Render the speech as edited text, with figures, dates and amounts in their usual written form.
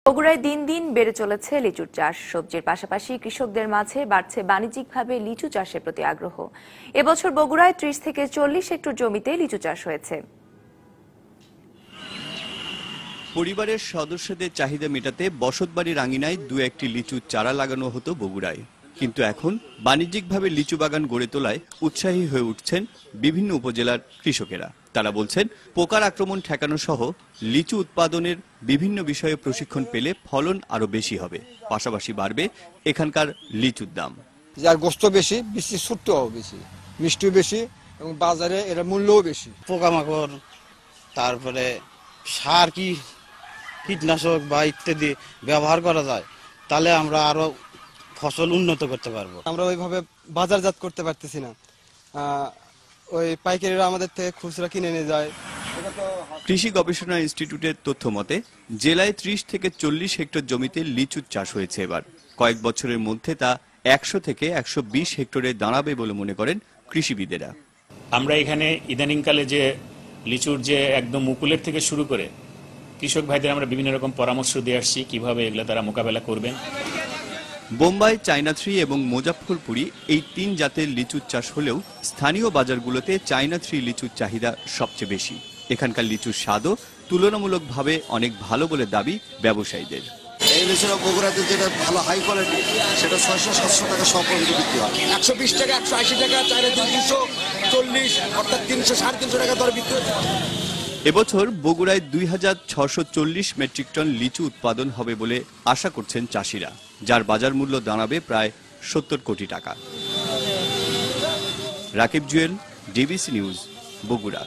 বগুড়ায় দিন দিন বেড়ে চলেছে লিচুর চাষ। সবজির পাশাপাশি কৃষকদের মাঝে বাড়ছে বাণিজ্যিকভাবে লিচু চাষের প্রতি আগ্রহ। এবছর বগুড়ায় 30 থেকে 40 হেক্টর জমিতে লিচু চাষ হয়েছে। পরিবারের সদস্যদের চাহিদা মেটাতে বসতবাড়ির আঙিনায় দু একটি লিচুর চারা লাগানো হতো বগুড়ায়, কিন্তু এখন বাণিজ্যিকভাবে লিচু বাগান গড়ে তোলায় উৎসাহী হয়ে উঠছেন বিভিন্ন উপজেলার কৃষকেরা। তারা বলছেন, পোকার আক্রমণ ঠেকানো সহ লিচু উৎপাদনের বিভিন্ন বিষয়ে প্রশিক্ষণ পেলে ফলন আরো বেশি হবে, পাশাপাশি বাড়বে এখানকার লিচুর দাম। যার গোস্ত বেশি, বেশি ছোট্টও বেশি, মিষ্টিও বেশি এবং বাজারে এর মূল্যও বেশি। পোকামাকড়, তারপরে সার কীটনাশক বা ইত্যাদি ব্যবহার করা যায়, তাহলে আমরা আরো ফসল উন্নত করতে পারবো। আমরা ওইভাবে বাজারজাত করতে পারতেছি না, ওই পাইকারিরা আমাদের থেকে খুচরা কিনে নিয়ে যায়। কৃষি গবেষণা ইনস্টিটিউটের তথ্য মতে জেলায় 30 থেকে 40 হেক্টর জমিতে লিচুর চাষ হয়েছে। এবার কয়েক বছরের মধ্যে তা 100 থেকে 120 হেক্টরে দাঁড়াবে বলে মনে করেন কৃষিবিদেরা। আমরা এখানে ইদানিংকালে যে লিচুর যে একদম মুকুলের থেকে শুরু করে কৃষক ভাইদের আমরা বিভিন্ন রকম পরামর্শ দিয়ে আসছি কিভাবে এগুলো তারা মোকাবেলা করবেন। বোম্বাই, চায়না থ্রি এবং মুজাফফরপুরি এই 3 জাতের লিচুর চাষ হলেও স্থানীয় বাজারগুলোতে চায়না থ্রি লিচুর চাহিদা সবচেয়ে বেশি। এখানকার লিচুর স্বাদও তুলনামূলকভাবে অনেক ভালো বলে দাবি ব্যবসায়ীদের। এই লিচুটা বগুড়াতে যেটা ভালো হাই কোয়ালিটি, সেটা 600-700 টাকা সব পর্যন্ত বিক্রি হয়। 120 টাকা, 180 টাকা, চাইলে 240, অর্থাৎ 300-350 টাকা দরে বিক্রি হয়। এবছর বগুড়ায় 2640 মেট্রিক টন লিচু উৎপাদন হবে বলে আশা করছেন চাষিরা, যার বাজার মূল্য দাঁড়াবে প্রায় 70 কোটি টাকা। Rakib Jewel, DBC news, Bogura.